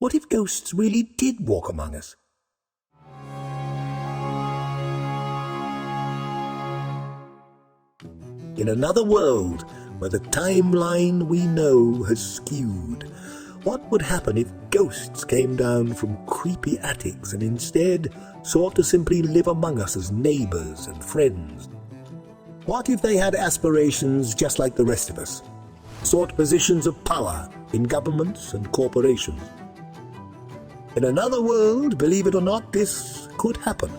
What if ghosts really did walk among us? In another world where the timeline we know has skewed, what would happen if ghosts came down from creepy attics and instead sought to simply live among us as neighbors and friends? What if they had aspirations just like the rest of us, sought positions of power in governments and corporations? In another world, believe it or not, this could happen.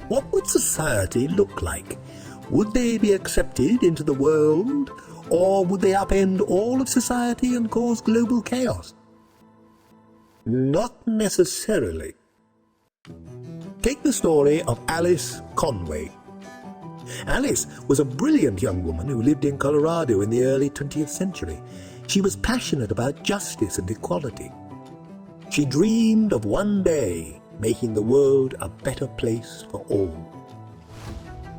What would society look like? Would they be accepted into the world, or would they upend all of society and cause global chaos? Not necessarily. Take the story of Alice Conway. Alice was a brilliant young woman who lived in Colorado in the early 20th century. She was passionate about justice and equality. She dreamed of one day making the world a better place for all.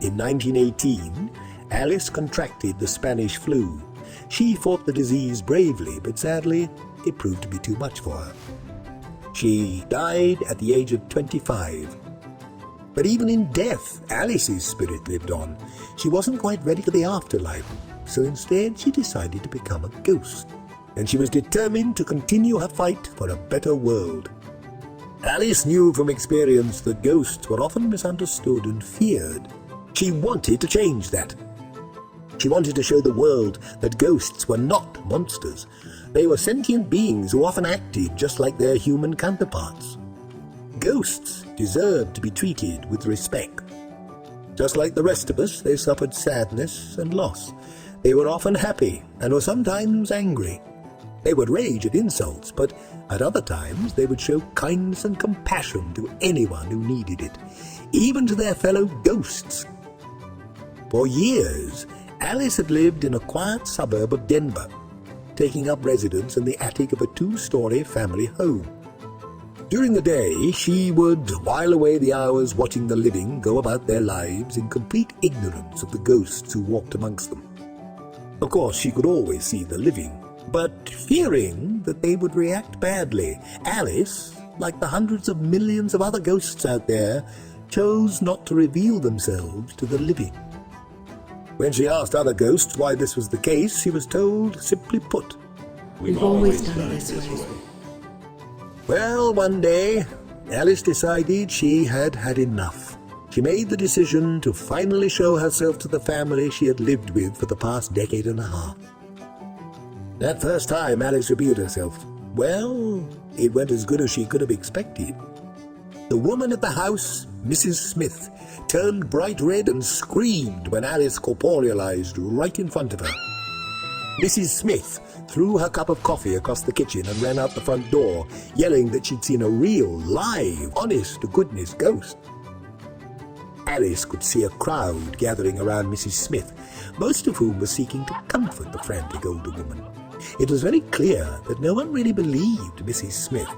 In 1918, Alice contracted the Spanish flu. She fought the disease bravely, but sadly, it proved to be too much for her. She died at the age of 25. But even in death, Alice's spirit lived on. She wasn't quite ready for the afterlife, so instead she decided to become a ghost. And she was determined to continue her fight for a better world. Alice knew from experience that ghosts were often misunderstood and feared. She wanted to change that. She wanted to show the world that ghosts were not monsters. They were sentient beings who often acted just like their human counterparts. Ghosts deserved to be treated with respect. Just like the rest of us, they suffered sadness and loss. They were often happy and were sometimes angry. They would rage at insults, but at other times they would show kindness and compassion to anyone who needed it, even to their fellow ghosts. For years, Alice had lived in a quiet suburb of Denver, taking up residence in the attic of a 2-story family home. During the day, she would while away the hours watching the living go about their lives in complete ignorance of the ghosts who walked amongst them. Of course, she could always see the living, but fearing that they would react badly, Alice, like the hundreds of millions of other ghosts out there, chose not to reveal themselves to the living. When she asked other ghosts why this was the case, she was told, simply put, "We've always done it this way." Well, one day, Alice decided she had had enough. She made the decision to finally show herself to the family she had lived with for the past decade and a half. That first time Alice revealed herself, well, it went as good as she could have expected. The woman at the house, Mrs. Smith, turned bright red and screamed when Alice corporealized right in front of her. Mrs. Smith threw her cup of coffee across the kitchen and ran out the front door, yelling that she'd seen a real, live, honest-to-goodness ghost. Alice could see a crowd gathering around Mrs. Smith, most of whom were seeking to comfort the frantic older woman. It was very clear that no one really believed Mrs. Smith.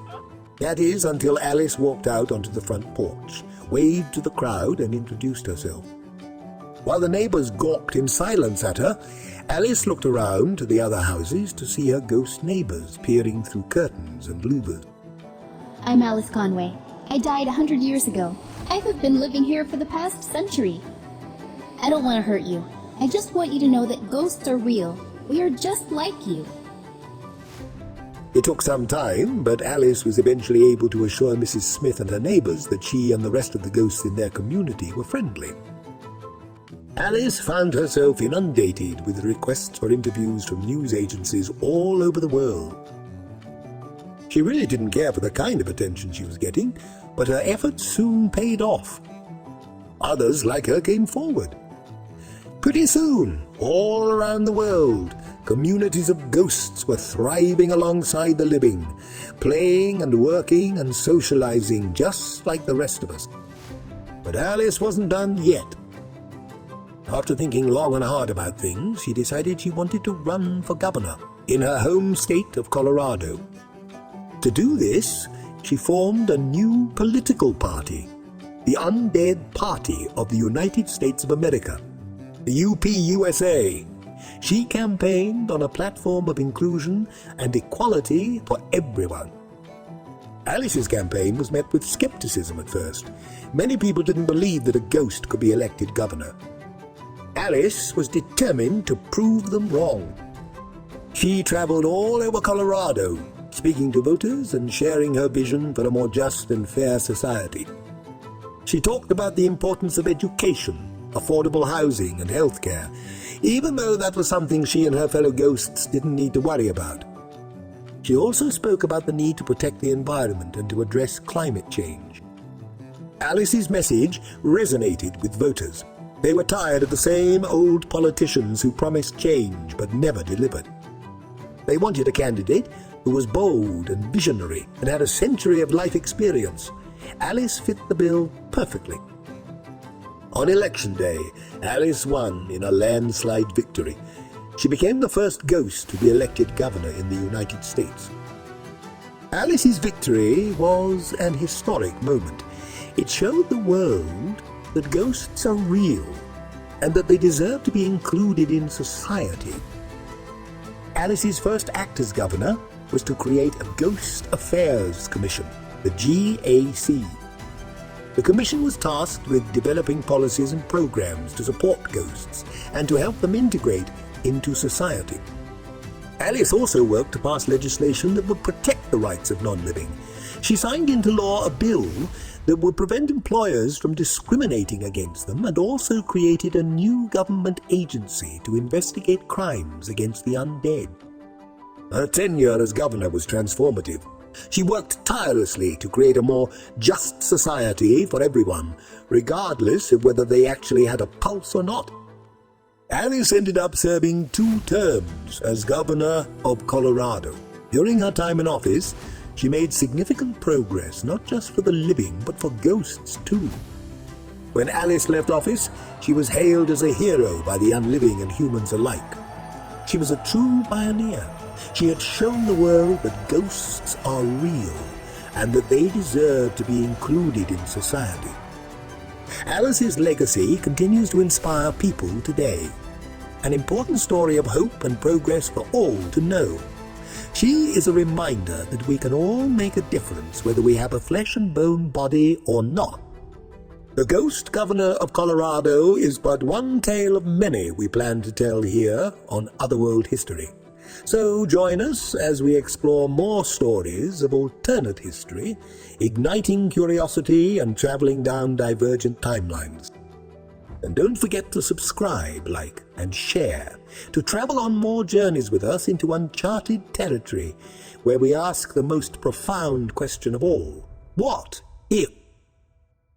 That is, until Alice walked out onto the front porch, waved to the crowd and introduced herself. While the neighbors gawked in silence at her, Alice looked around to the other houses to see her ghost neighbors peering through curtains and louvers. "I'm Alice Conway. I died 100 years ago. I have been living here for the past century. I don't want to hurt you. I just want you to know that ghosts are real. We are just like you." It took some time, but Alice was eventually able to assure Mrs. Smith and her neighbors that she and the rest of the ghosts in their community were friendly. Alice found herself inundated with requests for interviews from news agencies all over the world. She really didn't care for the kind of attention she was getting, but her efforts soon paid off. Others like her came forward. Pretty soon, all around the world, communities of ghosts were thriving alongside the living, playing and working and socializing just like the rest of us. But Alice wasn't done yet. After thinking long and hard about things, she decided she wanted to run for governor in her home state of Colorado. To do this, she formed a new political party, the Undead Party of the United States of America, the UPUSA. She campaigned on a platform of inclusion and equality for everyone. Alice's campaign was met with skepticism at first. Many people didn't believe that a ghost could be elected governor. Alice was determined to prove them wrong. She traveled all over Colorado, speaking to voters and sharing her vision for a more just and fair society. She talked about the importance of education, affordable housing and healthcare, even though that was something she and her fellow ghosts didn't need to worry about. She also spoke about the need to protect the environment and to address climate change. Alice's message resonated with voters. They were tired of the same old politicians who promised change but never delivered. They wanted a candidate who was bold and visionary and had a century of life experience. Alice fit the bill perfectly. On election day, Alice won in a landslide victory. She became the first ghost to be elected governor in the United States. Alice's victory was an historic moment. It showed the world that ghosts are real and that they deserve to be included in society. Alice's first act as governor was to create a Ghost Affairs Commission, the GAC. The commission was tasked with developing policies and programs to support ghosts and to help them integrate into society. Alice also worked to pass legislation that would protect the rights of non-living. She signed into law a bill that would prevent employers from discriminating against them and also created a new government agency to investigate crimes against the undead. Her tenure as governor was transformative. She worked tirelessly to create a more just society for everyone, regardless of whether they actually had a pulse or not. Alice ended up serving 2 terms as governor of Colorado. During her time in office, she made significant progress not just for the living but for ghosts too. When Alice left office, she was hailed as a hero by the unliving and humans alike. She was a true pioneer. She had shown the world that ghosts are real and that they deserve to be included in society. Alice's legacy continues to inspire people today. An important story of hope and progress for all to know. She is a reminder that we can all make a difference whether we have a flesh and bone body or not. The Ghost Governor of Colorado is but one tale of many we plan to tell here on Otherworld History. So join us as we explore more stories of alternate history, igniting curiosity and traveling down divergent timelines. And don't forget to subscribe, like, and share to travel on more journeys with us into uncharted territory where we ask the most profound question of all: what if?